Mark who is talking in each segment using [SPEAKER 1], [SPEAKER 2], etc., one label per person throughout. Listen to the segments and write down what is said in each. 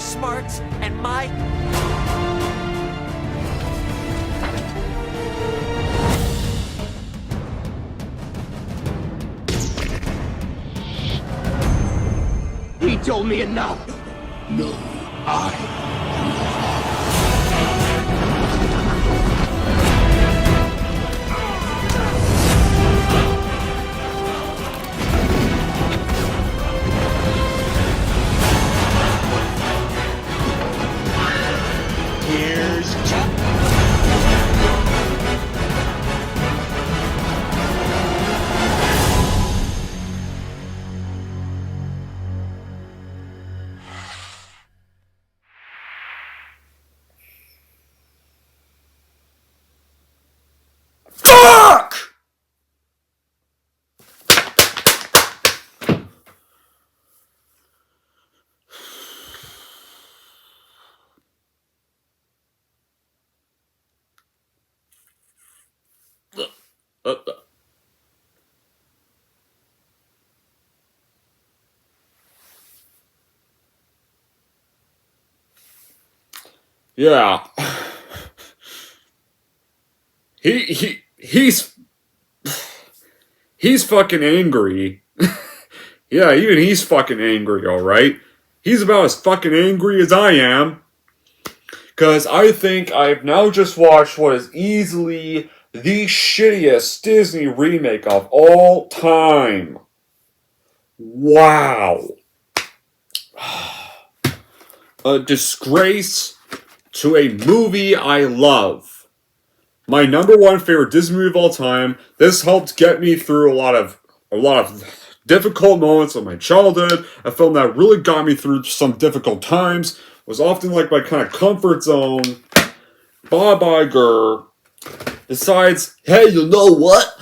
[SPEAKER 1] smarts and my...
[SPEAKER 2] He told me enough.
[SPEAKER 3] No, I.
[SPEAKER 2] Here's Chuck.
[SPEAKER 4] Fuck! Yeah. He's fucking angry. Yeah, even he's fucking angry, alright? He's about as fucking angry as I am. Because I think I've now just watched what is easily the shittiest Disney remake of all time. Wow. A disgrace to a movie I love. My number one favorite Disney movie of all time. This helped get me through a lot of difficult moments of my childhood. A film that really got me through some difficult times. Was often like my kind of comfort zone. Bob Iger decides, hey, you know what?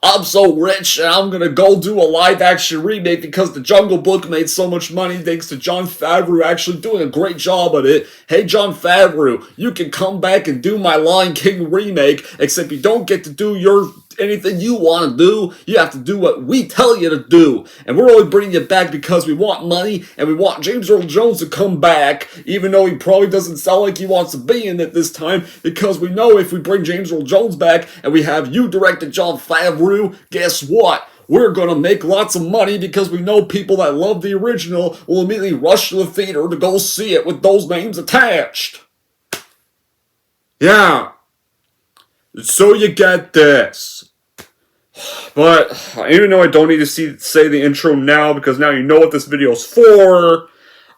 [SPEAKER 4] I'm so rich and I'm gonna go do a live action remake because the Jungle Book made so much money thanks to Jon Favreau actually doing a great job at it. Hey, Jon Favreau, you can come back and do my Lion King remake, except you don't get to do anything you want to do. You have to do what we tell you to do. And we're only bringing you back because we want money and we want James Earl Jones to come back, even though he probably doesn't sound like he wants to be in it this time, because we know if we bring James Earl Jones back and we have you directed Jon Favreau, guess what? We're gonna make lots of money because we know people that love the original will immediately rush to the theater to go see it with those names attached. Yeah. So you get this. But even though I don't need to say the intro now because now you know what this video's for,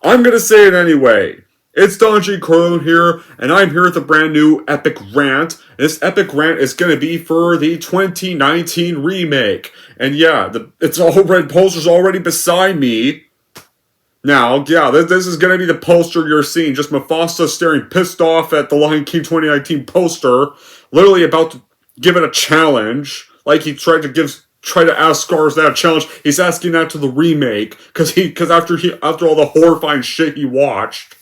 [SPEAKER 4] I'm gonna say it anyway. It's Don G. Corleone here, and I'm here with a brand new epic rant. This epic rant is gonna be for the 2019 remake. And yeah, it's all red posters already beside me. Now, yeah, this is gonna be the poster you're seeing. Just Mufasa staring pissed off at the Lion King 2019 poster, literally about to give it a challenge. Like he tried to ask Scars that challenge. He's asking that to the remake because after all the horrifying shit he watched.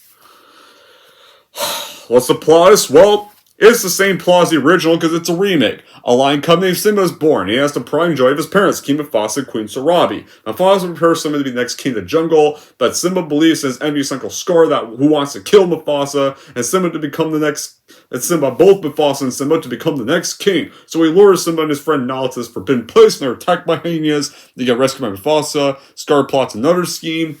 [SPEAKER 4] What's the plot? Well, it's the same plot as the original because it's a remake. A lion cub named Simba is born. He has the pride and joy of his parents, King Mufasa and Queen Sarabi. Mufasa prepares Simba to be the next king of the jungle, but Simba believes in his envious uncle Scar who wants to kill Mufasa and Simba to become the next. And Simba, both Mufasa and Simba, to become the next king. So he lures Simba and his friend Nala to this forbidden place, and they're attacked by hyenas. They get rescued by Mufasa. Scar plots another scheme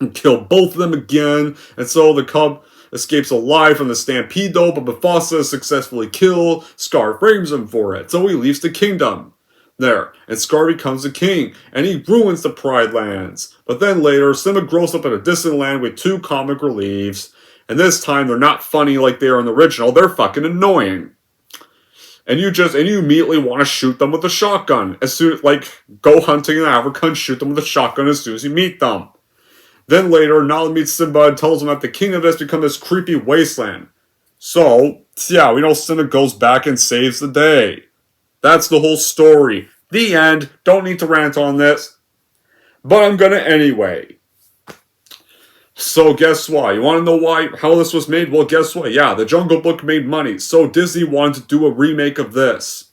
[SPEAKER 4] and kill both of them again. And so the cub escapes alive from the stampede though, but Mufasa is successfully killed. Scar frames him for it, so he leaves the kingdom there, and Scar becomes the king, and he ruins the Pride Lands. But then later, Simba grows up in a distant land with two comic reliefs, and this time they're not funny like they are in the original, they're fucking annoying. And you immediately want to shoot them with a shotgun. Go hunting in Africa and shoot them with a shotgun as soon as you meet them. Then later, Nala meets Simba and tells him that the kingdom has become this creepy wasteland. So, yeah, we know Simba goes back and saves the day. That's the whole story. The end. Don't need to rant on this. But I'm gonna anyway. So guess what? You want to know how this was made? Well, guess what? Yeah, the Jungle Book made money. So Disney wanted to do a remake of this.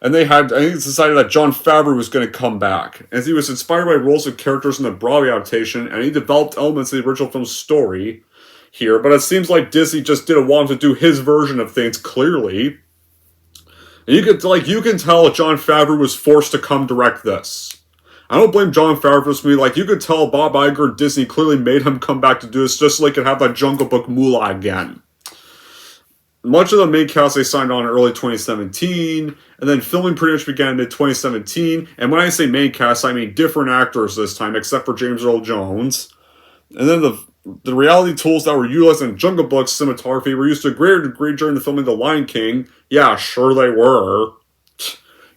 [SPEAKER 4] And I think it's decided that Jon Favreau was going to come back. And he was inspired by roles of characters in the Broadway adaptation, and he developed elements of the original film's story here. But it seems like Disney just didn't want to do his version of things, clearly. And you can tell Jon Favreau was forced to come direct this. I don't blame Jon Favreau for this movie. You could tell Bob Iger and Disney clearly made him come back to do this just so they could have that Jungle Book moolah again. Much of the main cast they signed on in early 2017, and then filming pretty much began in mid-2017. And when I say main cast, I mean different actors this time, except for James Earl Jones. And then the reality tools that were utilized in Jungle Book's cinematography were used to a greater degree during the filming of The Lion King. Yeah, sure they were.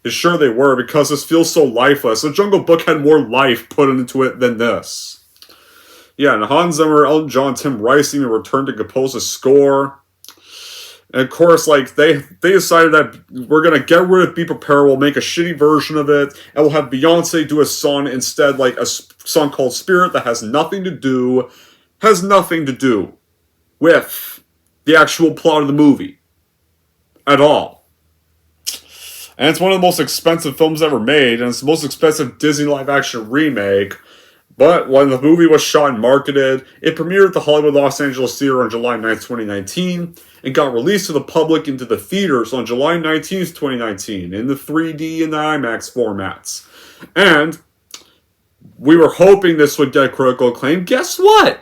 [SPEAKER 4] Sure they were, because this feels so lifeless. The Jungle Book had more life put into it than this. Yeah, and Hans Zimmer, Elton John, Tim Rice even returned to compose a score. And of course, they decided that we're going to get rid of Be Prepared, we'll make a shitty version of it, and we'll have Beyonce do a song instead, a song called Spirit that has nothing to do with the actual plot of the movie. At all. And it's one of the most expensive films ever made, and it's the most expensive Disney live-action remake. But when the movie was shot and marketed, it premiered at the Hollywood Los Angeles Theater on July 9th, 2019, and got released to the public into the theaters on July 19th, 2019, in the 3D and the IMAX formats. And we were hoping this would get critical acclaim. Guess what?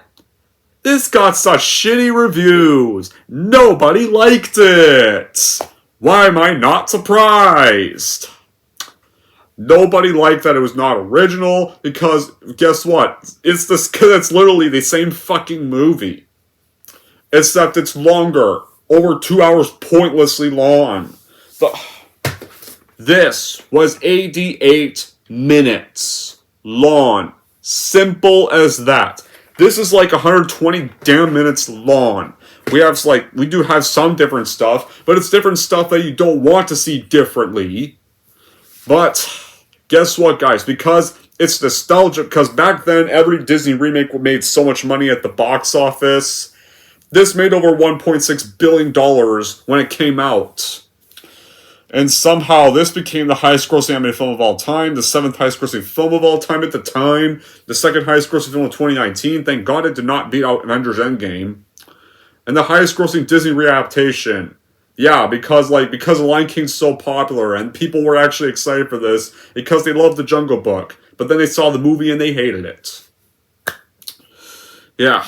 [SPEAKER 4] This got such shitty reviews. Nobody liked it. Why am I not surprised? Nobody liked that it was not original, because guess what? It's literally the same fucking movie. Except it's longer. Over 2 hours pointlessly long. This was 88 minutes long. Simple as that. This is 120 damn minutes long. We do have some different stuff, but it's different stuff that you don't want to see differently. But guess what, guys? Because it's nostalgia, because back then every Disney remake made so much money at the box office. This made over $1.6 billion when it came out. And somehow this became the highest grossing animated film of all time, the 7th highest grossing film of all time at the time, the 2nd highest grossing film of 2019. Thank God it did not beat out Avengers Endgame. And the highest grossing Disney readaptation. Yeah, because The Lion King's so popular, and people were actually excited for this, because they loved the Jungle Book. But then they saw the movie and they hated it. Yeah.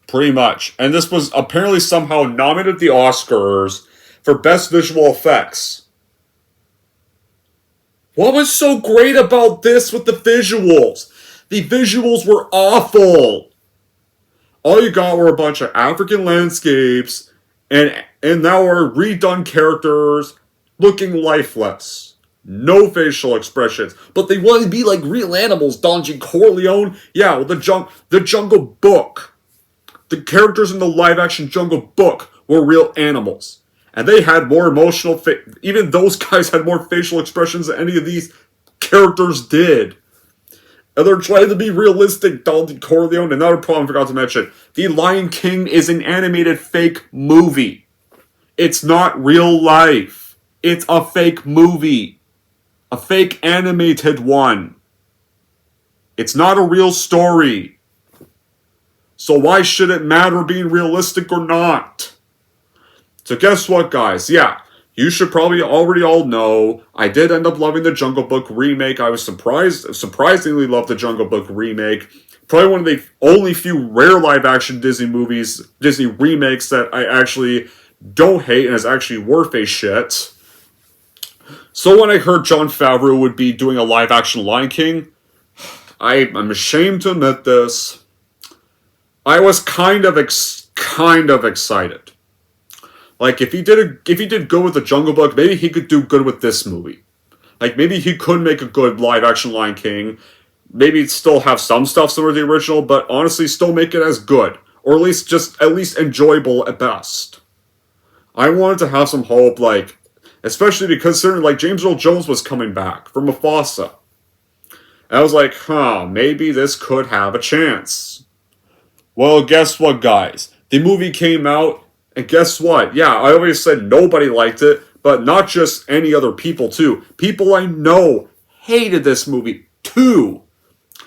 [SPEAKER 4] Pretty much. And this was apparently somehow nominated at the Oscars for Best Visual Effects. What was so great about this with the visuals? The visuals were awful. All you got were a bunch of African landscapes, and now are redone characters looking lifeless. No facial expressions. But they want to be like real animals, Don G. Corleone. Yeah, well, the Jungle Book. The characters in the live-action Jungle Book were real animals. And they had more emotional... Even those guys had more facial expressions than any of these characters did. And they're trying to be realistic, Don G. Corleone. Another problem I forgot to mention. The Lion King is an animated fake movie. It's not real life. It's a fake movie. A fake animated one. It's not a real story. So why should it matter being realistic or not? So guess what, guys? Yeah, you should probably already all know, I did end up loving the Jungle Book remake. I was surprisingly loved the Jungle Book remake. Probably one of the only few rare live-action Disney remakes that I actually don't hate and is actually worth a shit. So when I heard Jon Favreau would be doing a live-action Lion King, I'm ashamed to admit this, I was kind of excited. Like, if he did good with the Jungle Book, maybe he could do good with this movie. Like, maybe he could make a good live-action Lion King. Maybe still have some stuff similar to the original, but honestly still make it as good. Or at least enjoyable at best. I wanted to have some hope, like, especially because James Earl Jones was coming back from Mufasa. And I was like, maybe this could have a chance. Well, guess what, guys? The movie came out, and guess what? Yeah, I already said nobody liked it, but not just any other people too. People I know hated this movie too.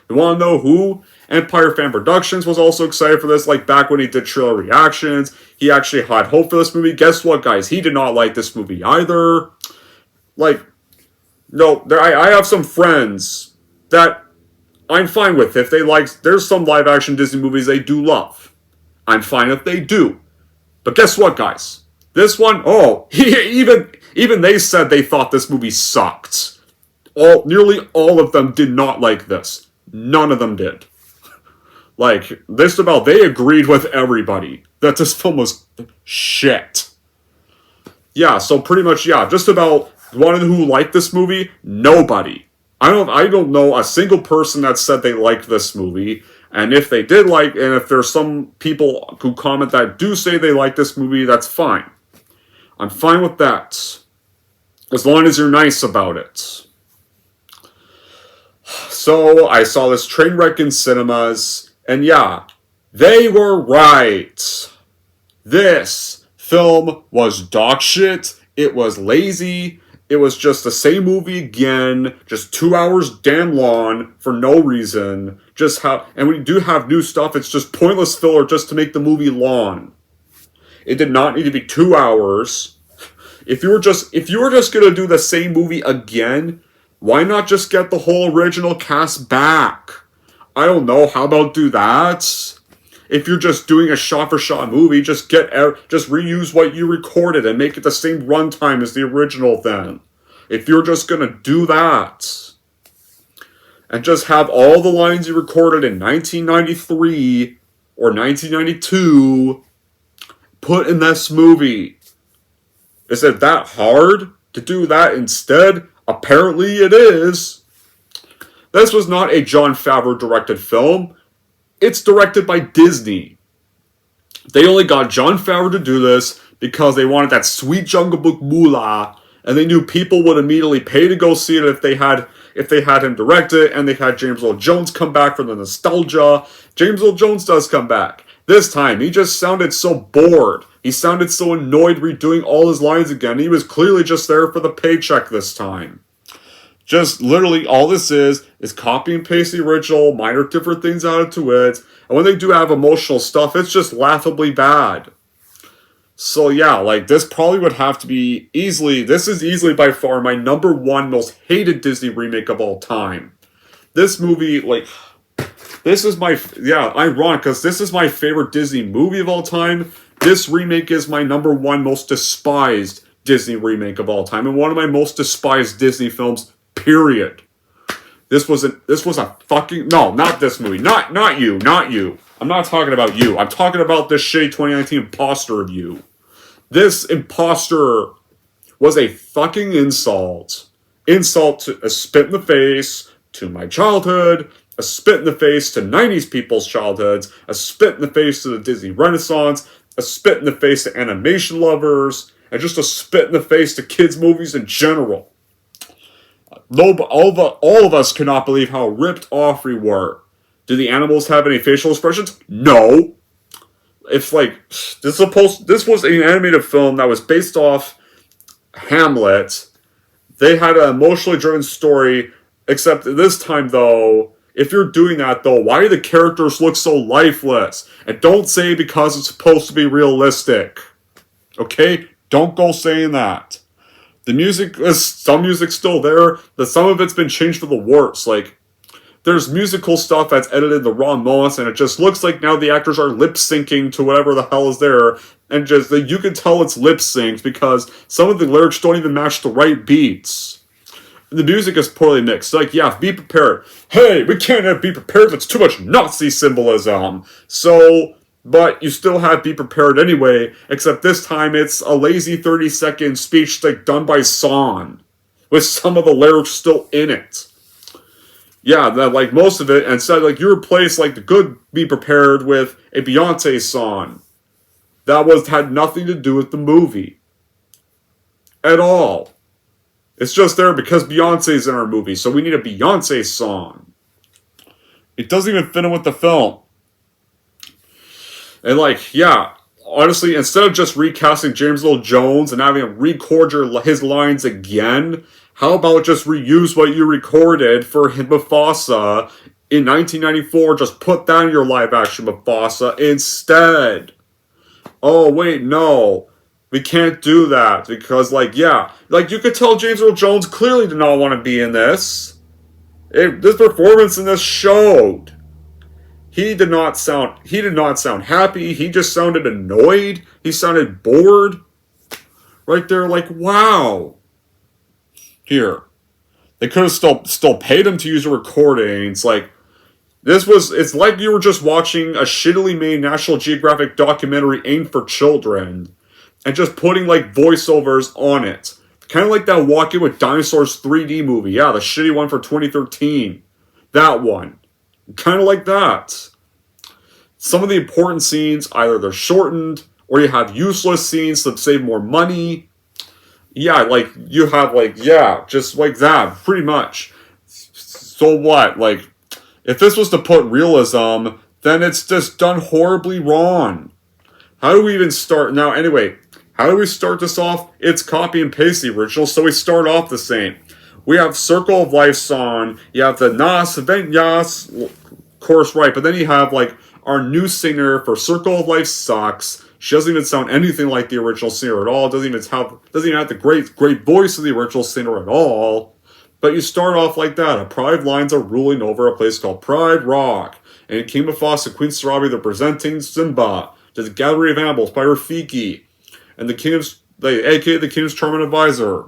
[SPEAKER 4] You want to know who? Empire Fan Productions was also excited for this, like back when he did trailer reactions. He actually had hope for this movie. Guess what, guys? He did not like this movie either. Like, no, I have some friends that I'm fine with. If they like, there's some live action Disney movies they do love. I'm fine if they do. But guess what, guys? This one, even they said they thought this movie sucked. Nearly all of them did not like this. None of them did. Like, they agreed with everybody that this film was shit. Yeah, so pretty much, yeah, just about one who liked this movie, nobody. I don't know a single person that said they liked this movie. And if they did and if there's some people who comment that do say they like this movie, that's fine. I'm fine with that. As long as you're nice about it. So, I saw this train wreck in cinemas, and yeah, they were right. This film was dog shit, it was lazy, it was just the same movie again, just 2 hours damn long, for no reason, and we do have new stuff, it's just pointless filler just to make the movie long. It did not need to be 2 hours. If you were just gonna do the same movie again, why not just get the whole original cast back? I don't know, how about do that? If you're just doing a shot-for-shot movie, just reuse what you recorded and make it the same runtime as the original then. If you're just gonna do that. And just have all the lines you recorded in 1993 or 1992 put in this movie. Is it that hard to do that instead? Apparently it is. This was not a Jon Favreau directed film. It's directed by Disney. They only got Jon Favreau to do this because they wanted that sweet Jungle Book moolah, and they knew people would immediately pay to go see it if they had him direct it, and they had James Earl Jones come back for the nostalgia. James Earl Jones does come back. This time, he just sounded so bored. He sounded so annoyed redoing all his lines again. He was clearly just there for the paycheck this time. Just literally all this is copy and paste the original, minor different things added to it. And when they do have emotional stuff, it's just laughably bad. So yeah, like this probably would have to be this is easily by far my number one most hated Disney remake of all time. This movie, this is ironic, because this is my favorite Disney movie of all time. This remake is my number one most despised Disney remake of all time, and one of my most despised Disney films, period. This was a fucking, no, not this movie, not you. I'm not talking about you. I'm talking about this shitty 2019 imposter of you. This imposter was a fucking insult. Insult to a spit in the face to my childhood, a spit in the face to 90s people's childhoods, a spit in the face to the Disney Renaissance, a spit in the face to animation lovers, and just a spit in the face to kids' movies in general. All of us cannot believe how ripped off we were. Do the animals have any facial expressions? No. It's this was an animated film that was based off Hamlet. They had an emotionally driven story, except this time though, if you're doing that though, why do the characters look so lifeless? And don't say because it's supposed to be realistic. Okay? Don't go saying that. Some music's still there, but some of it's been changed for the worse. There's musical stuff that's edited in the wrong moments, and it just looks like now the actors are lip-syncing to whatever the hell is there, and just, you can tell it's lip-synced because some of the lyrics don't even match the right beats. The music is poorly mixed. Be prepared. Hey, we can't be prepared, that's too much Nazi symbolism. But you still have Be Prepared anyway, except this time it's a lazy 30-second speech done by Son, with some of the lyrics still in it. Yeah, that most of it, and said you replace the good Be Prepared with a Beyonce song. That had nothing to do with the movie. At all. It's just there because Beyonce's in our movie, so we need a Beyonce song. It doesn't even fit in with the film. And honestly, instead of just recasting James Earl Jones and having him record his lines again, how about just reuse what you recorded for Mufasa in 1994? Just put that in your live-action Mufasa instead. Oh, wait, no. We can't do that because, you could tell James Earl Jones clearly did not want to be in this. This performance in this showed. He did not sound happy. He just sounded annoyed. He sounded bored. Right there, wow. Here. They could have still paid him to use a recording. It's like you were just watching a shittily made National Geographic documentary aimed for children and just putting voiceovers on it. Kind of like that Walking with Dinosaurs 3D movie. Yeah, the shitty one for 2013. That one. Kind of like that. Some of the important scenes, either they're shortened, or you have useless scenes to save more money. Yeah, you have, just like that, pretty much. So what? If this was to put realism, then it's just done horribly wrong. How do we even start? Now, anyway, how do we start this off? It's copy and paste the original, so we start off the same. We have Circle of Life song, you have the Nas, Event Yas chorus right, but then you have, our new singer for Circle of Life sucks. She doesn't even sound anything like the original singer at all. Doesn't even have the great voice of the original singer at all. But you start off like that. A Pride lines are ruling over a place called Pride Rock. And King Mufasa, Queen Sarabi, they're presenting Simba to the Gallery of Animals by Rafiki. And aka the King's Charming Advisor.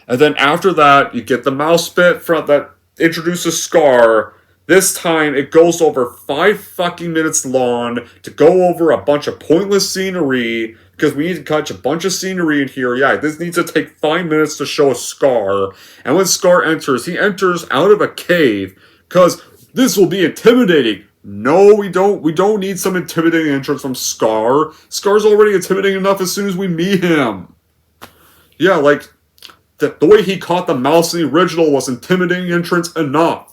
[SPEAKER 4] And then after that, you get the mouse bit that introduces Scar. This time, it goes over 5 fucking minutes long to go over a bunch of pointless scenery, because we need to catch a bunch of scenery in here. Yeah, this needs to take 5 minutes to show a Scar. And when Scar enters, he enters out of a cave, because this will be intimidating. No, we don't. We don't need some intimidating entrance from Scar. Scar's already intimidating enough as soon as we meet him. Yeah, the way he caught the mouse in the original was intimidating entrance enough.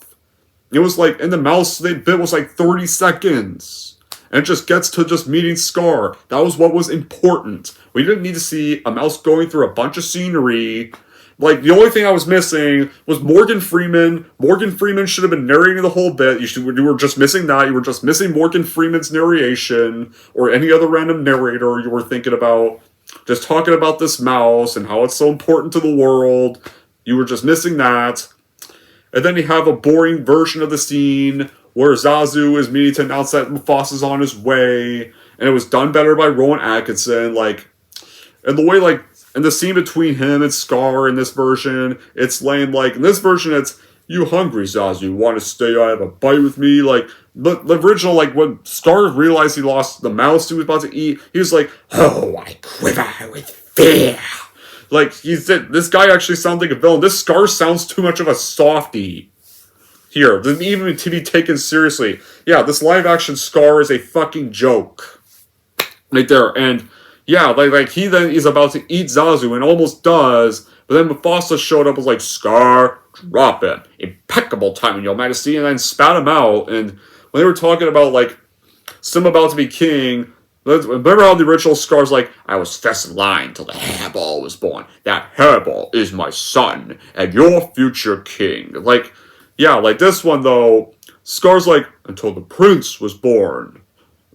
[SPEAKER 4] It was and the mouse bit was 30 seconds. And it just gets to just meeting Scar. That was what was important. We didn't need to see a mouse going through a bunch of scenery. The only thing I was missing was Morgan Freeman. Morgan Freeman should have been narrating the whole bit. You were just missing that. You were just missing Morgan Freeman's narration. Or any other random narrator you were thinking about. Just talking about this mouse and how it's so important to the world. You were just missing that. And then you have a boring version of the scene where Zazu is meaning to announce that Mufasa's on his way. And it was done better by Rowan Atkinson. And the way, and the scene between him and Scar in this version, it's lame. In this version, it's, "You hungry, Zazu? Want to stay out have a bite with me?" The original, when Scar realized he lost the mouse he was about to eat, he was like, "Oh, I quiver with fear." He said, this guy actually sounds like a villain. This Scar sounds too much of a softie. Here, doesn't even to be taken seriously. Yeah, this live-action Scar is a fucking joke. Right there. And, yeah, he then is about to eat Zazu, and almost does, but then Mufasa showed up and was like, "Scar, drop it. Impeccable timing, Your Majesty," and then spat him out. And when they were talking about, Simba about to be king, remember how the original Scar's "I was first in line till the hairball was born. That hairball is my son, and your future king." This one, though, Scar's "Until the prince was born."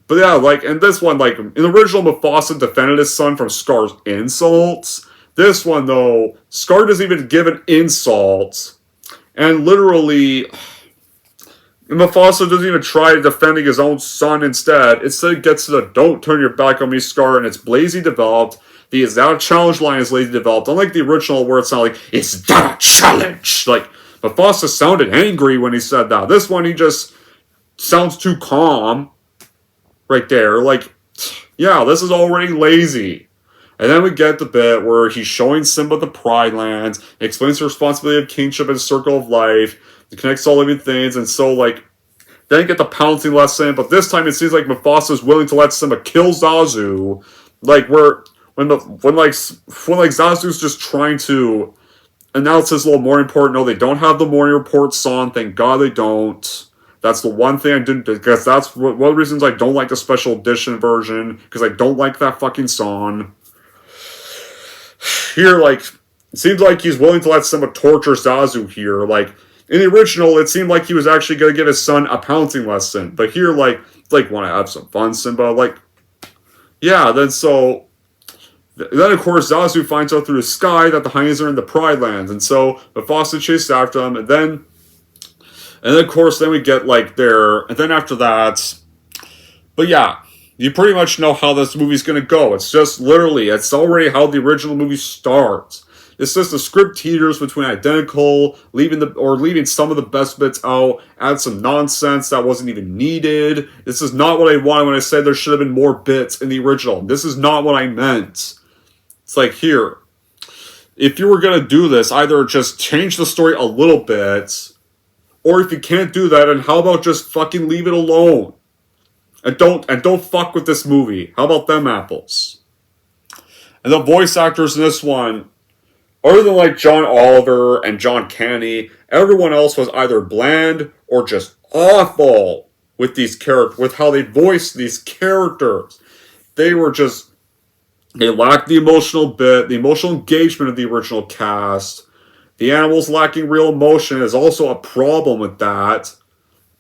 [SPEAKER 4] But yeah, and this one, in the original, Mufasa defended his son from Scar's insults. This one, though, Scar doesn't even give an insult. And literally, Mufasa doesn't even try defending his own son instead. Instead, it gets to the "Don't turn your back on me," Scar, and it's lazy developed. The "Is that a challenge" line is lazy developed. Unlike the original where it sounded "Is that a challenge?" Mufasa sounded angry when he said that. This one, he just sounds too calm. Right there. Yeah, this is already lazy. And then we get the bit where he's showing Simba the Pride Lands, explains the responsibility of kingship and Circle of Life, it connects all living things, and so, then you get the pouncing lesson, but this time it seems like Mufasa's willing to let Simba kill Zazu, when Zazu's just trying to announce his little morning report. No, they don't have the morning report song, thank God they don't. That's the one thing I didn't, because that's one of the reasons I don't like the special edition version, because I don't like that fucking song. Here, like, it seems like he's willing to let Simba torture Zazu here. Like, in the original, it seemed like he was actually going to give his son a pouncing lesson. But here, like, want to have some fun, Simba? Like, yeah, then of course, Zazu finds out through the sky that the hyenas are in the Pride Lands. And so, Mufasa chases after them, and then, of course, then we get, like, and then after that, but yeah, you pretty much know how this movie's going to go. It's just literally, it's already how the original movie starts. It's just the script teeters between identical, leaving some of the best bits out, add some nonsense that wasn't even needed. This is not what I wanted when I said there should have been more bits in the original. This is not what I meant. It's like, here, if you were going to do this, either just change the story a little bit, or if you can't do that, and how about just fucking leave it alone? And don't fuck with this movie. How about them apples? And the voice actors in this one, other than like John Oliver and John Candy, everyone else was either bland or just awful with these characters, with how they voiced these characters. They lacked the emotional bit, the emotional engagement of the original cast. The animals lacking real emotion is also a problem with that.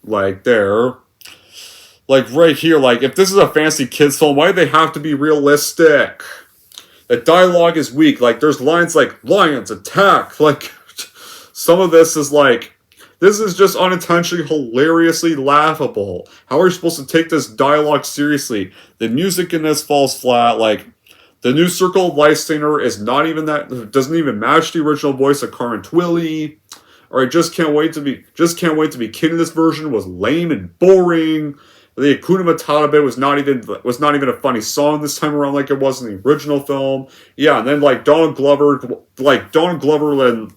[SPEAKER 4] Like there. Like right here, like if this is a fancy kids film, why do they have to be realistic? The dialogue is weak. Like there's lines like lions attack. Like some of this is like, this is just unintentionally hilariously laughable. How are you supposed to take this dialogue seriously? The music in this falls flat. Like the new Circle of Life singer is not even that, doesn't even match the original voice of Carmen Twilly. Or I just can't wait to be kidding. This version was lame and boring. The Hakuna Matata bit was not even a funny song this time around like it was in the original film. Yeah, and then like Donald Glover then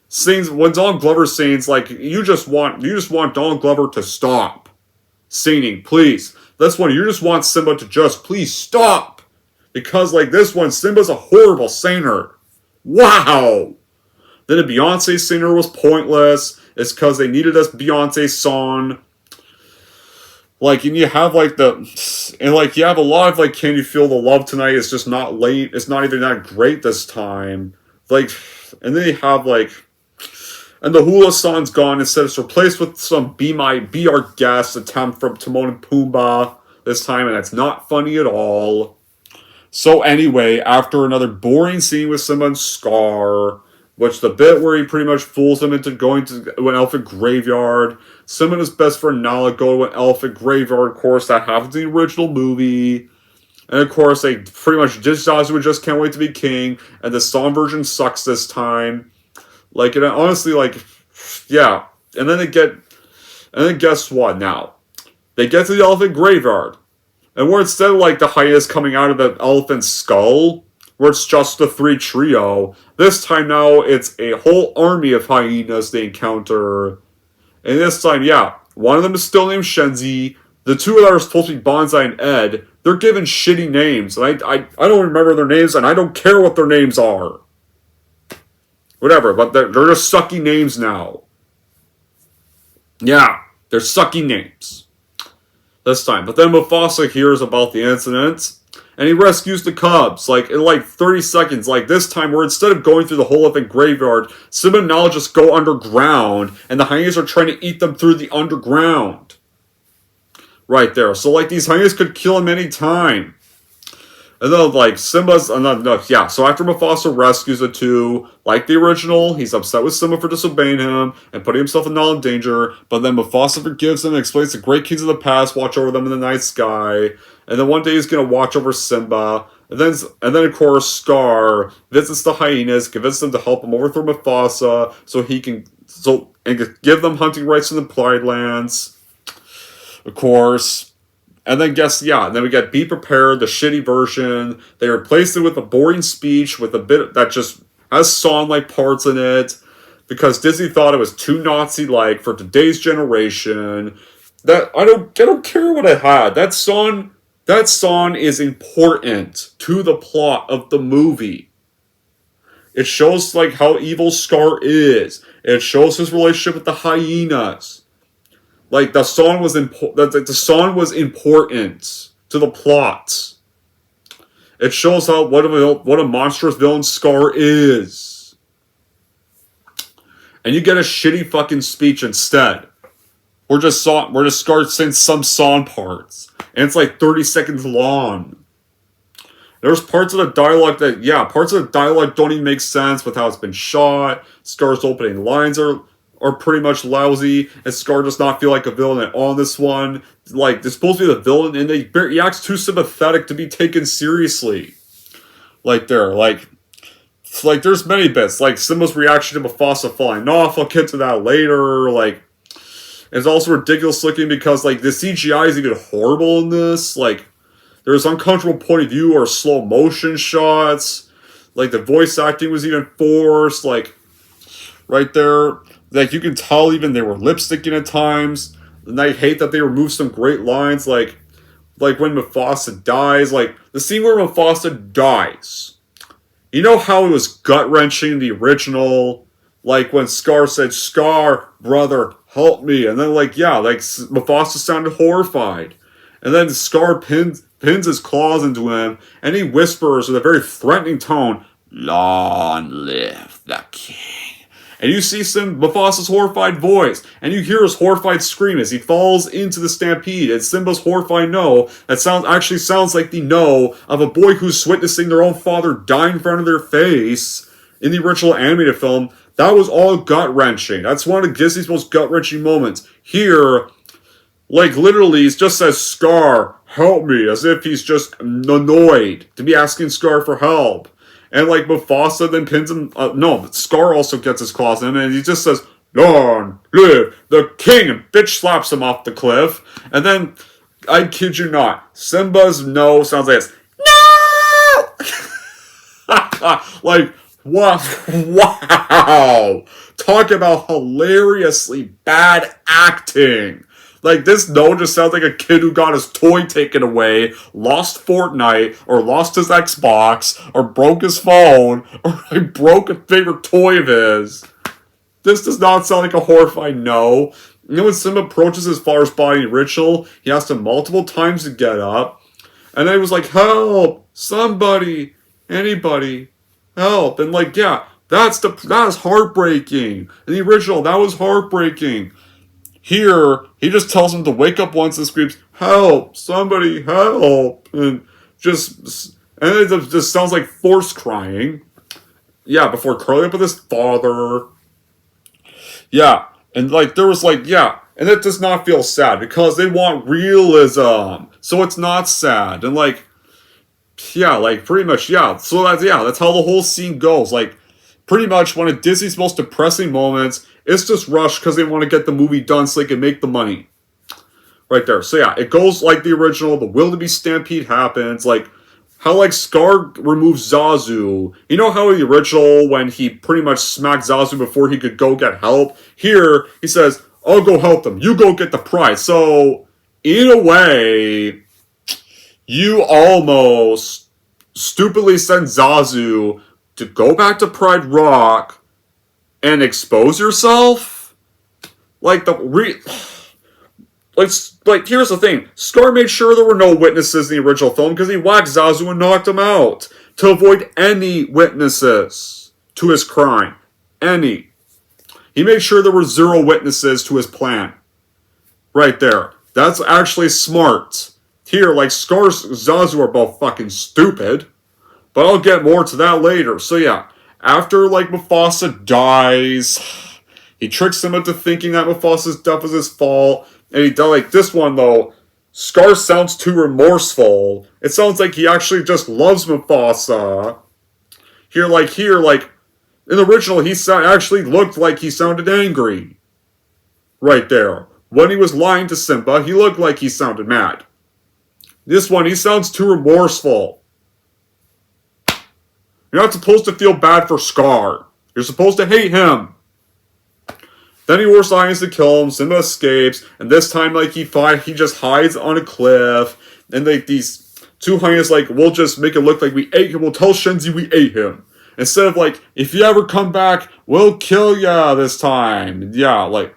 [SPEAKER 4] sings, when Donald Glover sings, like you just want Donald Glover to stop singing, please. This one, you just want Simba to just please stop. Because like this one, Simba's a horrible singer. Wow. Then the Beyonce singer was pointless. It's because they needed a Beyonce song. Like, and you have like you have a lot of like, Can You Feel the Love Tonight? It's just not late. It's not even that great this time. Like, and then you have like, and the hula song's gone. Instead, it's replaced with some Be Our Guest attempt from Timon and Pumbaa this time, and that's not funny at all. So anyway, after another boring scene with Simba and Scar, which the bit where he pretty much fools them into going to an elephant graveyard, Simba and his best friend Nala go to an elephant graveyard. Of course, that happens in the original movie. And of course, they pretty much just can't wait to be king. And the song version sucks this time. Like, and honestly, like, yeah. And then guess what now? They get to the elephant graveyard. And where instead of like the hyenas coming out of the elephant's skull, where it's just the three trio, this time now it's a whole army of hyenas they encounter. And this time, yeah, one of them is still named Shenzi. The two that are supposed to be Bonsai and Ed, they're given shitty names. And I don't remember their names, and I don't care what their names are. Whatever, but they're just sucky names now. Yeah, they're sucky names. This time. But then Mufasa hears about the incident, and he rescues the cubs, like, in like 30 seconds. Like, this time, where instead of going through the whole elephant graveyard, Simba and Nala just go underground, and the hyenas are trying to eat them through the underground. Right there. So, like, these hyenas could kill him any time. And then, like, so after Mufasa rescues the two, like the original, he's upset with Simba for disobeying him and putting himself and Nala in danger, but then Mufasa forgives him and explains the great kings of the past watch over them in the night sky, and then one day he's going to watch over Simba, and then of course, Scar visits the hyenas, convinces them to help him overthrow Mufasa, and give them hunting rights in the Pride Lands, of course. And then we get Be Prepared, the shitty version. They replaced it with a boring speech with a bit that just has song-like parts in it, because Disney thought it was too Nazi-like for today's generation. That I don't care what it had. That song is important to the plot of the movie. It shows like how evil Scar is. It shows his relationship with the hyenas. Like, the song was the song was important to the plot. It shows how what a monstrous villain Scar is. And you get a shitty fucking speech instead. We're just Scar saying some song parts. And it's like 30 seconds long. There's parts of the dialogue parts of the dialogue don't even make sense with how it's been shot. Scar's opening lines are pretty much lousy, and Scar does not feel like a villain at all in this one. Like, they're supposed to be the villain, and he acts too sympathetic to be taken seriously. There's many bits, like Simba's reaction to Mufasa falling off, I'll get to that later, like, it's also ridiculous looking because, like, the CGI is even horrible in this, like, there's uncomfortable point of view or slow motion shots, like, the voice acting was even forced, like, right there, like, you can tell even they were lip-syncing at times, and I hate that they removed some great lines, like when Mufasa dies, like, the scene where Mufasa dies. You know how it was gut-wrenching in the original? Like, when Scar said, Scar, brother, help me. And then, Mufasa sounded horrified. And then Scar pins his claws into him, and he whispers with a very threatening tone, Long live the king. And you see Mufasa's horrified voice, and you hear his horrified scream as he falls into the stampede, and Simba's horrified no, that actually sounds like the no of a boy who's witnessing their own father die in front of their face in the original animated film. That was all gut-wrenching. That's one of Disney's most gut-wrenching moments. Here, like, literally, he just says, Scar, help me, as if he's just annoyed to be asking Scar for help. And, like, Mufasa then pins him... Scar also gets his claws in him, and he just says, Long live the king! And bitch slaps him off the cliff. And then, I kid you not, Simba's no sounds like this. No! Like, wow! Talk about hilariously bad acting. Like, this no just sounds like a kid who got his toy taken away, lost Fortnite, or lost his Xbox, or broke his phone, or broke a favorite toy of his. This does not sound like a horrified no. You know, when Simba approaches his father's body in ritual, he asked him multiple times to get up, and then he was like, help! Somebody! Anybody! Help! And like, yeah, that is heartbreaking. In the original, that was heartbreaking. Here, he just tells him to wake up once and screams, help! Somebody help! And it just sounds like forced crying. Yeah, before curling up with his father. Yeah, and like, there was like, yeah, and it does not feel sad because they want realism. So it's not sad. And like, yeah, like, pretty much, yeah. So that's how the whole scene goes. Like, pretty much one of Disney's most depressing moments. It's just rushed because they want to get the movie done so they can make the money. Right there. So yeah, it goes like the original. The wildebeest stampede happens. Like, how like Scar removes Zazu. You know how in the original, when he pretty much smacked Zazu before he could go get help? Here, he says, I'll go help them. You go get the prize. So, in a way, you almost stupidly send Zazu to go back to Pride Rock and expose yourself? Like, here's the thing. Scar made sure there were no witnesses in the original film because he whacked Zazu and knocked him out to avoid any witnesses to his crime. Any. He made sure there were 0 witnesses to his plan. Right there. That's actually smart. Here, like, Scar's Zazu are both fucking stupid. But I'll get more to that later. So yeah, after, like, Mufasa dies, he tricks him into thinking that Mufasa's death was his fault. And he died. Like, this one, though, Scar sounds too remorseful. It sounds like he actually just loves Mufasa. Here, in the original, he actually looked like he sounded angry. Right there. When he was lying to Simba, he looked like he sounded mad. This one, he sounds too remorseful. You're not supposed to feel bad for Scar. You're supposed to hate him. Then he orders the hyenas to kill him. Simba escapes. And this time, like, he just hides on a cliff. And, like, these 2 hyenas, like, we'll just make it look like we ate him. We'll tell Shenzi we ate him. Instead of, like, if you ever come back, we'll kill ya this time. Yeah, like,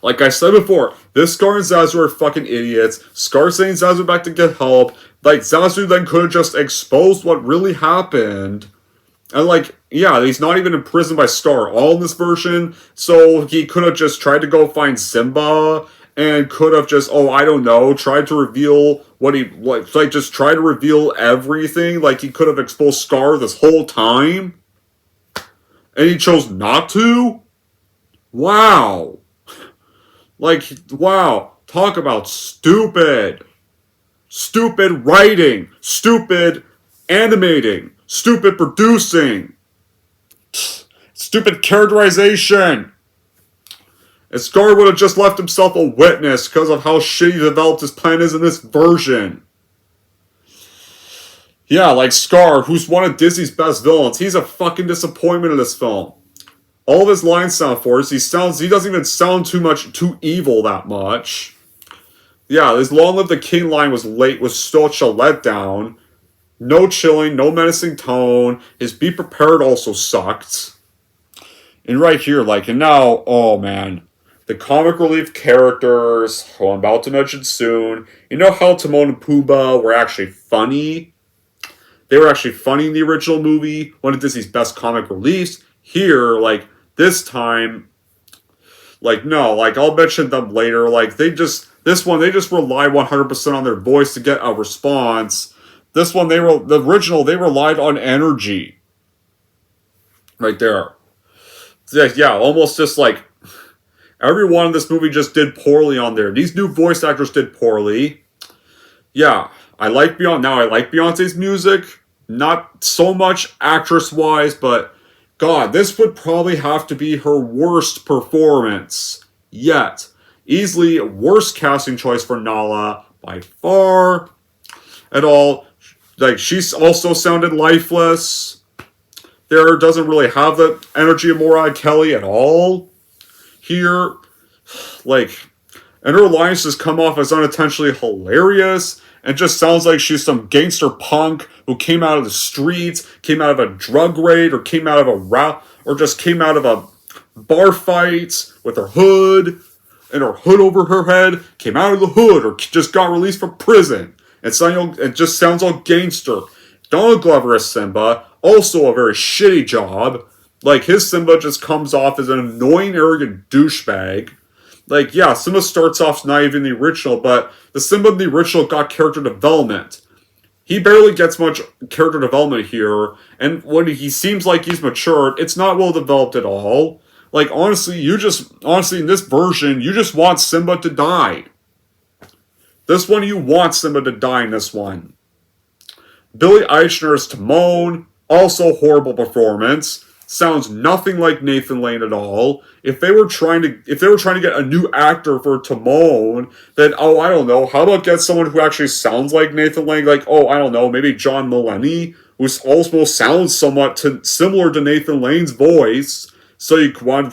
[SPEAKER 4] Like I said before, this Scar and Zazu are fucking idiots. Scar saying Zazu back to get help. Like, Zazu then could have just exposed what really happened. And, like, yeah, he's not even imprisoned by Scar all in this version, so he could have just tried to go find Simba, and could have just, oh, I don't know, tried to reveal what he, like just try to reveal everything. Like, he could have exposed Scar this whole time, and he chose not to? Wow. Like, wow. Talk about stupid. Stupid writing. Stupid animating. Stupid producing. Stupid characterization. And Scar would have just left himself a witness because of how shitty developed his plan is in this version. Yeah, like Scar, who's one of Disney's best villains, he's a fucking disappointment in this film. All of his lines sound forced. He doesn't even sound too evil that much. Yeah, his Long Live the King line was such a letdown. No chilling, no menacing tone. His Be Prepared also sucked. And right here, like, and now, oh man. The comic relief characters, who I'm about to mention soon. You know how Timon and Pumbaa were actually funny? They were actually funny in the original movie, one of Disney's best comic reliefs. Here, like, this time, like, no, like, I'll mention them later. Like, they just rely 100% on their voice to get a response. This one, they relied on energy. Right there. Yeah, almost just like, everyone in this movie just did poorly on there. These new voice actors did poorly. Yeah, I like Beyonce's music. Not so much actress-wise, but God, this would probably have to be her worst performance yet. Easily worst casting choice for Nala by far. At all. Like, she's also sounded lifeless. There doesn't really have the energy of Mariah Kelly at all. Here, like, and her lines just come off as unintentionally hilarious, and just sounds like she's some gangster punk who came out of the streets, came out of a drug raid, or came out of a bar fight with her hood, and her hood over her head, came out of the hood, or just got released from prison. It just sounds all gangster. Donald Glover as Simba, also a very shitty job. Like, his Simba just comes off as an annoying, arrogant douchebag. Like, yeah, Simba starts off naive in the original, but the Simba in the original got character development. He barely gets much character development here, and when he seems like he's matured, it's not well developed at all. Like, honestly, in this version, you just want Simba to die. This one, you want Simba to die in this one. Billy Eichner as Timon, also horrible performance. Sounds nothing like Nathan Lane at all. If they were trying to get a new actor for Timon, then, oh, I don't know, how about get someone who actually sounds like Nathan Lane? Like, oh, I don't know, maybe John Mulaney, who also sounds somewhat similar to Nathan Lane's voice. So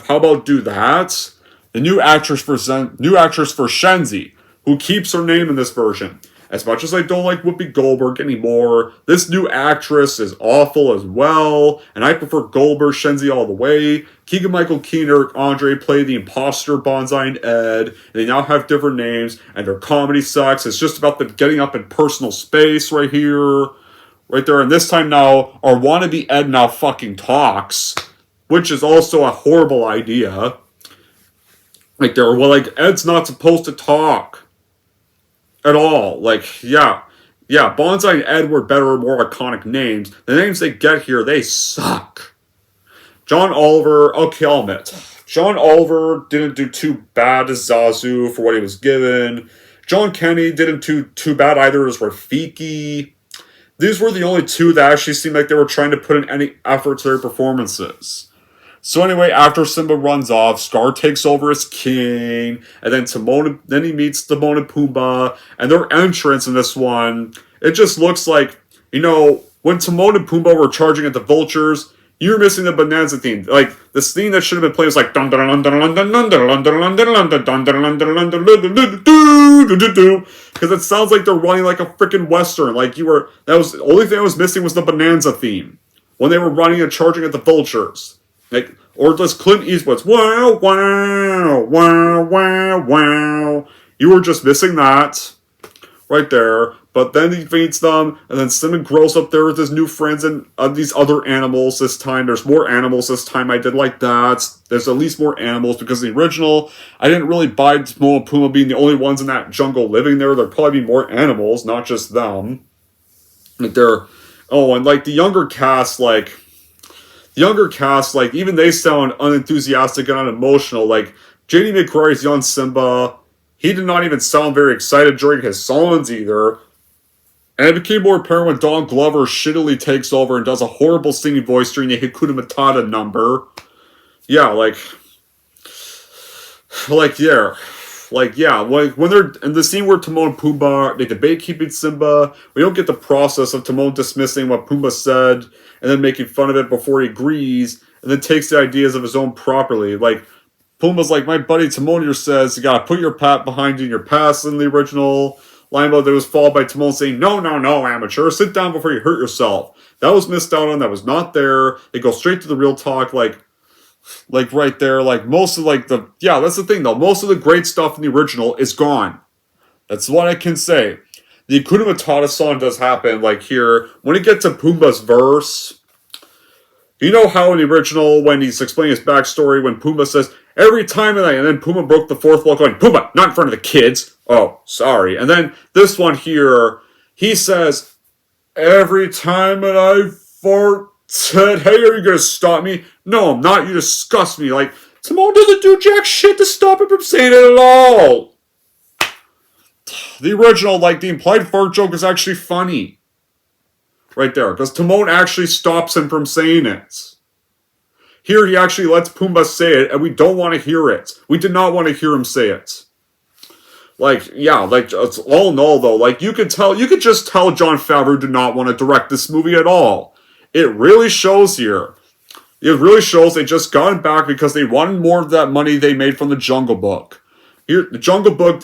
[SPEAKER 4] how about do that? The new actress for Shenzi, who keeps her name in this version. As much as I don't like Whoopi Goldberg anymore, this new actress is awful as well, and I prefer Goldberg Shenzi all the way. Keegan-Michael Key and Eric Andre play the imposter Bonsai and Ed, and they now have different names, and their comedy sucks. It's just about them getting up in personal space right here, right there, and this time now, our wannabe Ed now fucking talks, which is also a horrible idea. Like, Ed's not supposed to talk. At all. Like, yeah, Bonsai and Ed were better, more iconic names. The names they get here, they suck. John Oliver, okay, I'll admit. John Oliver didn't do too bad as Zazu for what he was given. John Kenny didn't do too bad either as Rafiki. These were the only two that actually seemed like they were trying to put in any effort to their performances. So anyway, after Simba runs off, Scar takes over as king, and then he meets Timon and Pumbaa, and their entrance in this one, it just looks like, when Timon and Pumbaa were charging at the vultures, you're missing the Bonanza theme. Like, this theme that should have been played was like because it sounds like they're running like a freaking western. Like the only thing I was missing was the Bonanza theme when they were running and charging at the vultures. Like, or just Clint Eastwood's wow, wow, wow, wow, wow. You were just missing that. Right there. But then he feeds them, and then Simon grows up there with his new friends and these other animals this time. There's more animals this time. I did like that. There's at least more animals, because in the original, I didn't really buy Timon and Pumbaa being the only ones in that jungle living there. There'd probably be more animals, not just them. Like they're... Oh, and like the younger cast, even they sound unenthusiastic and unemotional. Like, J.D. McCrory's young Simba, he did not even sound very excited during his songs either. And it became more apparent when Don Glover shittily takes over and does a horrible singing voice during the Hakuna Matata number. Yeah, when they're in the scene where Timon and Pumbaa, they debate keeping Simba, we don't get the process of Timon dismissing what Pumbaa said, and then making fun of it before he agrees, and then takes the ideas of his own properly. Like, Pumbaa's like, my buddy Timon here says, you gotta put your pat behind you in your past in the original line, that was followed by Timon saying, no, amateur, sit down before you hurt yourself. That was missed out on, that was not there. They go straight to the real talk, like right there, most of that's the thing though, most of the great stuff in the original is gone. That's what I can say. The Hakuna Matata song does happen, here, when it gets to Pumbaa's verse, you know how in the original, when he's explaining his backstory, when Pumbaa says, every time and then Pumbaa broke the fourth wall going, Pumbaa, not in front of the kids. Oh, sorry. And then this one here, he says, every time that I said, hey, are you going to stop me? No, I'm not. You disgust me. Timon doesn't do jack shit to stop him from saying it at all. The original, the implied fart joke is actually funny. Right there. Because Timon actually stops him from saying it. Here, he actually lets Pumbaa say it, and we don't want to hear it. We did not want to hear him say it. It's all in all, though, you could just tell Jon Favreau did not want to direct this movie at all. It really shows here. It really shows they just got him back because they wanted more of that money they made from the Jungle Book. Here, the Jungle Book,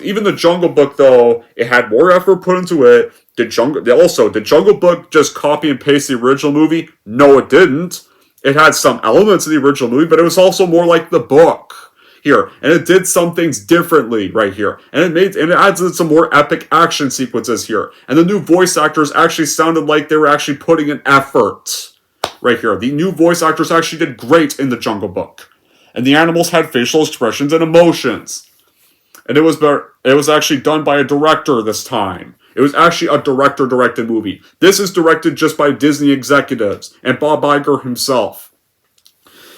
[SPEAKER 4] though, it had more effort put into it. Did Jungle Book just copy and paste the original movie? No, it didn't. It had some elements of the original movie, but it was also more like the book here, and it did some things differently right here, and it adds in some more epic action sequences here, and the new voice actors actually sounded like they were actually putting an effort right here. The new voice actors actually did great in the Jungle Book, and the animals had facial expressions and emotions, and it was actually done by a director this time. It was actually a director-directed movie. This is directed just by Disney executives and Bob Iger himself.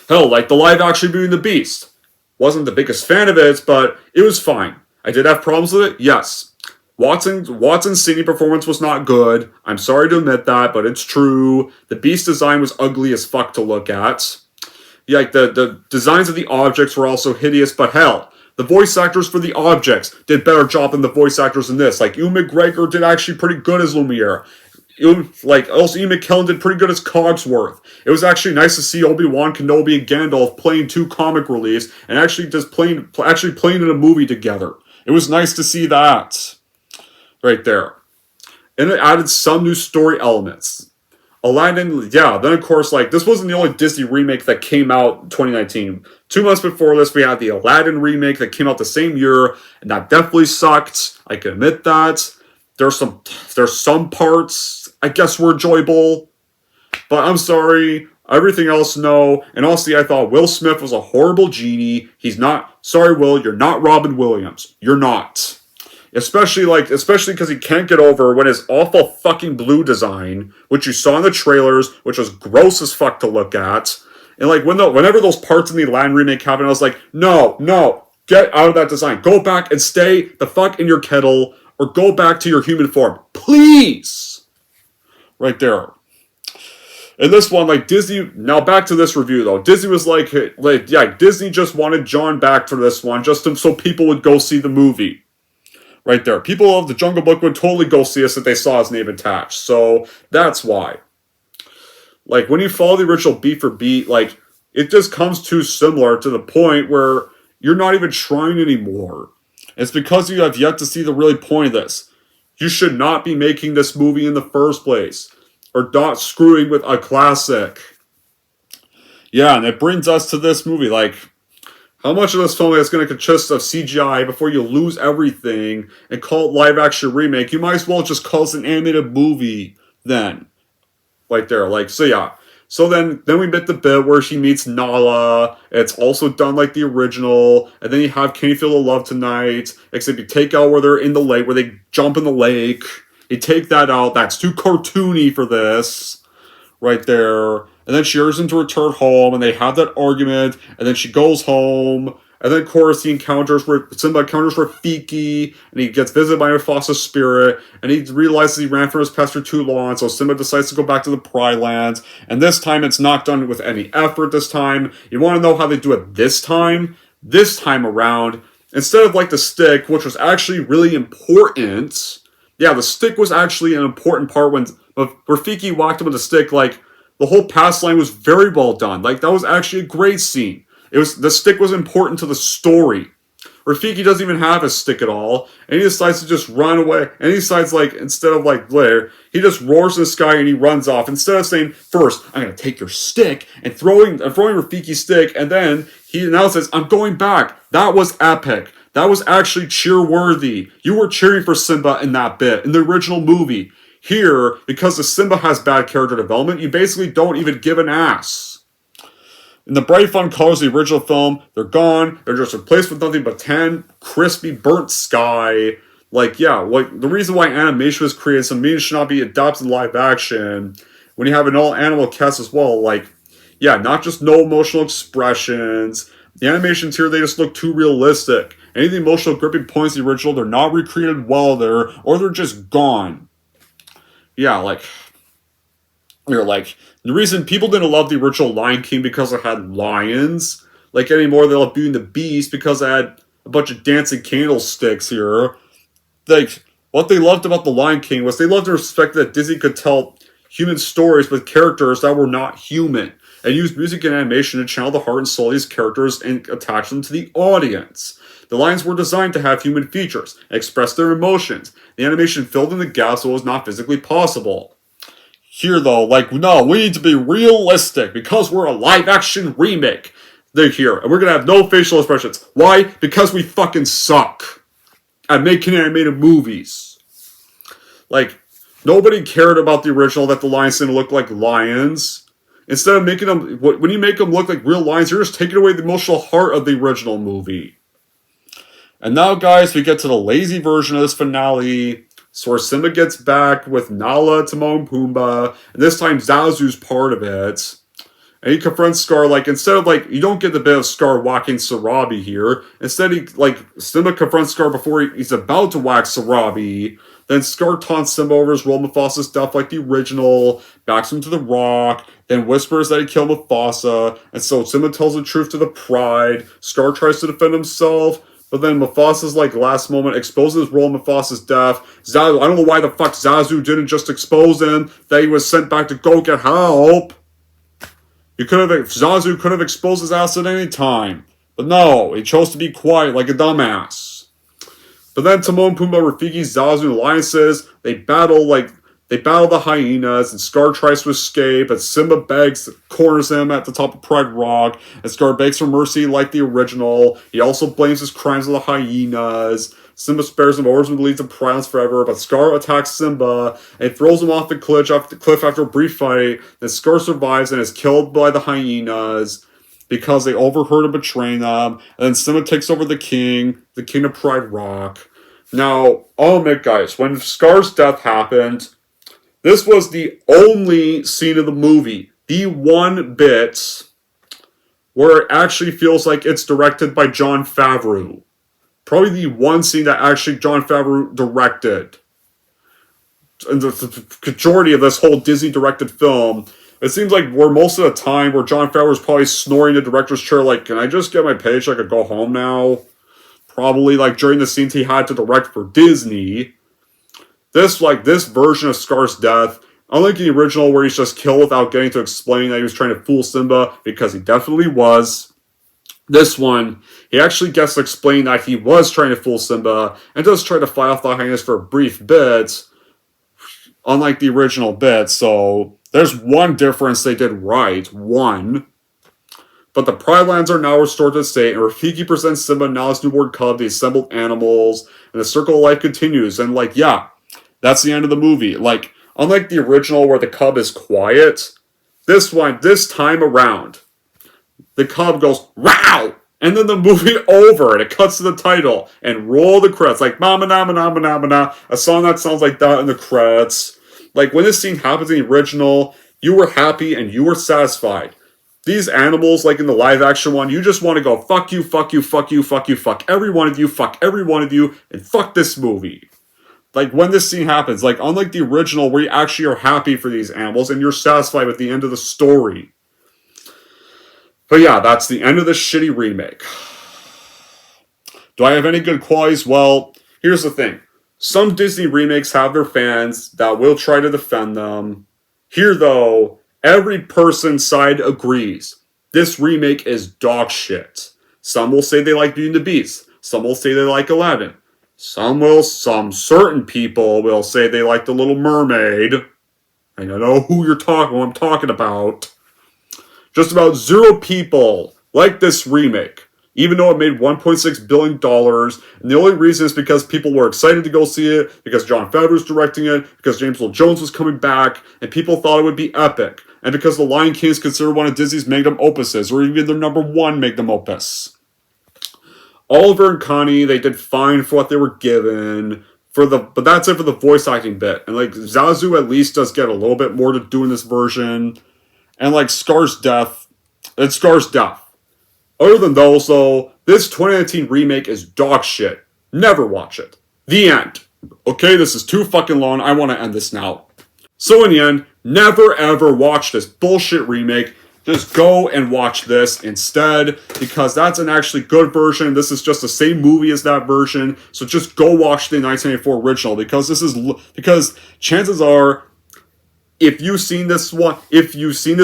[SPEAKER 4] Hell, the live-action Beauty and the Beast. Wasn't the biggest fan of it, but it was fine. I did have problems with it, yes. Watson's singing performance was not good. I'm sorry to admit that, but it's true. The Beast design was ugly as fuck to look at. The designs of the objects were also hideous, but hell, the voice actors for the objects did better job than the voice actors in this. Ewan McGregor did actually pretty good as Lumiere. Also Ian McKellen did pretty good as Cogsworth. It was actually nice to see Obi-Wan Kenobi and Gandalf playing two comic reliefs and actually playing in a movie together. It was nice to see that. Right there. And it added some new story elements. Aladdin, then of course, this wasn't the only Disney remake that came out in 2019. 2 months before this, we had the Aladdin remake that came out the same year, and that definitely sucked. I can admit that. There's some parts I guess were enjoyable, but I'm sorry. Everything else, no. And honestly, I thought Will Smith was a horrible genie. He's not. Sorry, Will, you're not Robin Williams. You're not. Especially because he can't get over when his awful fucking blue design, which you saw in the trailers, which was gross as fuck to look at. And whenever those parts in the Aladdin remake happened, I was like, no, get out of that design. Go back and stay the fuck in your kettle, or go back to your human form. Please! Right there. And this one, Disney, now back to this review though. Disney was Disney just wanted John back for this one, just so people would go see the movie. Right there. People of the Jungle Book would totally go see us if they saw his name attached. So, that's why. When you follow the original beat for beat, it just comes too similar to the point where you're not even trying anymore. It's because you have yet to see the really point of this. You should not be making this movie in the first place. Or not screwing with a classic. Yeah, and it brings us to this movie. Like, how much of this film is going to consist of CGI before you lose everything and call it live action remake? You might as well just call it an animated movie then. Right there. Like, so yeah. So then we met the bit where she meets Nala. It's also done like the original. And then you have Can You Feel the Love Tonight? Except you take out where they're in the lake, where they jump in the lake. You take that out. That's too cartoony for this. Right there. And then she urges him to return home, and they have that argument, and then she goes home, and then of course Simba encounters Rafiki, and he gets visited by Mufasa's spirit, and he realizes he ran from his past for too long, so Simba decides to go back to the Pride Lands, and this time it's not done with any effort this time. You want to know how they do it this time? This time around, instead of like the stick, which was actually really important, yeah, the stick was actually an important part when Rafiki walked him with the stick. Like, the whole pass line was very well done. Like, that was actually a great scene. The stick was important to the story. Rafiki doesn't even have a stick at all, and he decides to just run away. And he decides, like, instead of like Blair, he just roars in the sky and he runs off. Instead of saying, first, I'm gonna take your stick and throwing Rafiki's stick, and then he now says, I'm going back. That was epic. That was actually cheer-worthy. You were cheering for Simba in that bit, in the original movie. Here, because the Simba has bad character development, you basically don't even give an ass. In the bright, fun colors of the original film, they're gone. They're just replaced with nothing but tan, crispy, burnt sky. Like, yeah, like the reason why animation was created, some means should not be adopted in live action. When you have an all-animal cast as well, like, yeah, not just no emotional expressions. The animations here, they just look too realistic. Any of the emotional gripping points of the original, they're not recreated well there, or they're just gone. Yeah, like, you're like, the reason people didn't love the original Lion King because it had lions, like anymore, they love Beauty and the Beast because it had a bunch of dancing candlesticks here. Like, what they loved about the Lion King was they loved and respected that Disney could tell human stories with characters that were not human, and use music and animation to channel the heart and soul of these characters and attach them to the audience. The lions were designed to have human features and express their emotions. The animation filled in the gaps so it was not physically possible. Here, though, like, no, we need to be realistic because we're a live-action remake. They're here, and we're gonna have no facial expressions. Why? Because we fucking suck at making animated movies. Like, nobody cared about the original that the lions didn't look like lions. Instead of making them, when you make them look like real lions, you're just taking away the emotional heart of the original movie. And now, guys, we get to the lazy version of this finale. So where Simba gets back with Nala, Timon, and Pumbaa, and this time Zazu's part of it. And he confronts Scar, like, instead of, like, you don't get the bit of Scar whacking Sarabi here. Instead, Simba confronts Scar before he's about to whack Sarabi. Then Scar taunts Simba over his role Mufasa's stuff like the original, backs him to the rock, then whispers that he killed Mufasa, and so Simba tells the truth to the Pride. Scar tries to defend himself, but then Mufasa's, like, last moment exposes his role in Mufasa's death. Zazu, I don't know why the fuck Zazu didn't just expose him, that he was sent back to go get help. Zazu could have exposed his ass at any time. But no, he chose to be quiet like a dumbass. But then Timon, Pumbaa, Rafiki, Zazu, and Alliances, they battle the hyenas, and Scar tries to escape, and Simba corners him at the top of Pride Rock, and Scar begs for mercy like the original. He also blames his crimes on the hyenas. Simba spares him, orders him to leave the Pride Lands forever, but Scar attacks Simba, and throws him off the cliff after a brief fight. Then Scar survives and is killed by the hyenas, because they overheard him betraying them, and then Simba takes over the king of Pride Rock. Now, I'll admit, guys, when Scar's death happened, this was the only scene of the movie, the one bit where it actually feels like it's directed by Jon Favreau. Probably the one scene that actually Jon Favreau directed. And the majority of this whole Disney-directed film, it seems like where most of the time where Jon Favreau is probably snoring in the director's chair, like, can I just get my paycheck and go home now? Probably, like, during the scenes he had to direct for Disney. This version of Scar's death, unlike the original where he's just killed without getting to explain that he was trying to fool Simba, because he definitely was. This one, he actually gets to explain that he was trying to fool Simba, and does try to fight off the hyenas for a brief bit, unlike the original bit, so there's one difference they did right. One. But the Pride Lands are now restored to the state, and Rafiki presents Simba now as newborn cub, the assembled animals, and the circle of life continues. And, like, yeah, that's the end of the movie. Like, unlike the original where the cub is quiet, this time around, the cub goes, wow! And then the movie over, and it cuts to the title, and roll the credits, like, mama na ma na ma na ma na, a song that sounds like that in the credits. Like, when this scene happens in the original, you were happy and you were satisfied. These animals, like in the live-action one, you just want to go, fuck you, fuck you, fuck you, fuck you, fuck every one of you, and fuck this movie. Like, when this scene happens, like, unlike the original, where you actually are happy for these animals, and you're satisfied with the end of the story. But yeah, that's the end of this shitty remake. Do I have any good qualities? Well, here's the thing. Some Disney remakes have their fans that will try to defend them. Here, though, every person's side agrees. This remake is dog shit. Some will say they like Beauty and the Beast. Some will say they like Aladdin. Some certain people will say they like The Little Mermaid. And I know who I'm talking about. Just about 0 people like this remake, even though it made $1.6 billion, and the only reason is because people were excited to go see it, because Jon Favreau was directing it, because James Earl Jones was coming back, and people thought it would be epic, and because The Lion King is considered one of Disney's magnum opuses, or even their #1 magnum opus. Oliver and Connie, they did fine for what they were given, but that's it for the voice acting bit, and like Zazu at least does get a little bit more to do in this version, and like Scar's death. Other than those, though, this 2019 remake is dog shit. Never watch it. The end. Okay, this is too fucking long. I want to end this now. So in the end, never ever watch this bullshit remake. Just go and watch this instead, because that's an actually good version. This is just the same movie as that version. So just go watch the 1984 original, because chances are, if you've seen this movie, if you've seen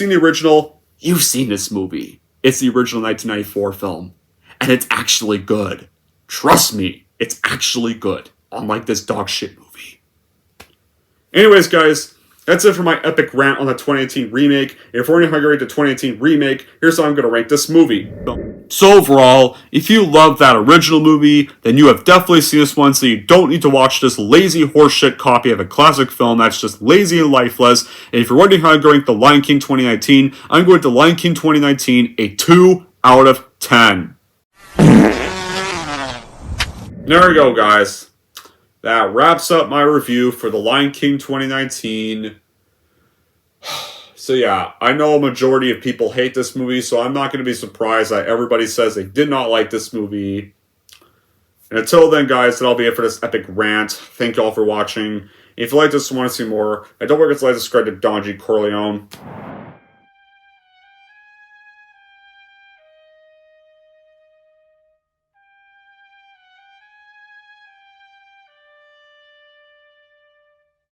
[SPEAKER 4] the original, you've seen this movie. It's the original 1994 film. And it's actually good. Trust me, it's actually good. Unlike this dog shit movie. Anyways, guys, that's it for my epic rant on the 2018 remake. If we're going to rate the 2018 remake, here's how I'm going to rank this movie. So overall, if you love that original movie, then you have definitely seen this one, so you don't need to watch this lazy horseshit copy of a classic film that's just lazy and lifeless. And if you're wondering how I'm going to rank The Lion King 2019, I'm going to Lion King 2019 a 2 out of 10. There we go, guys. That wraps up my review for The Lion King 2019. So yeah, I know a majority of people hate this movie, so I'm not going to be surprised that everybody says they did not like this movie. And until then, guys, that'll be it for this epic rant. Thank you all for watching. If you like this and want to see more, don't forget to like, subscribe to Don G. Corleone.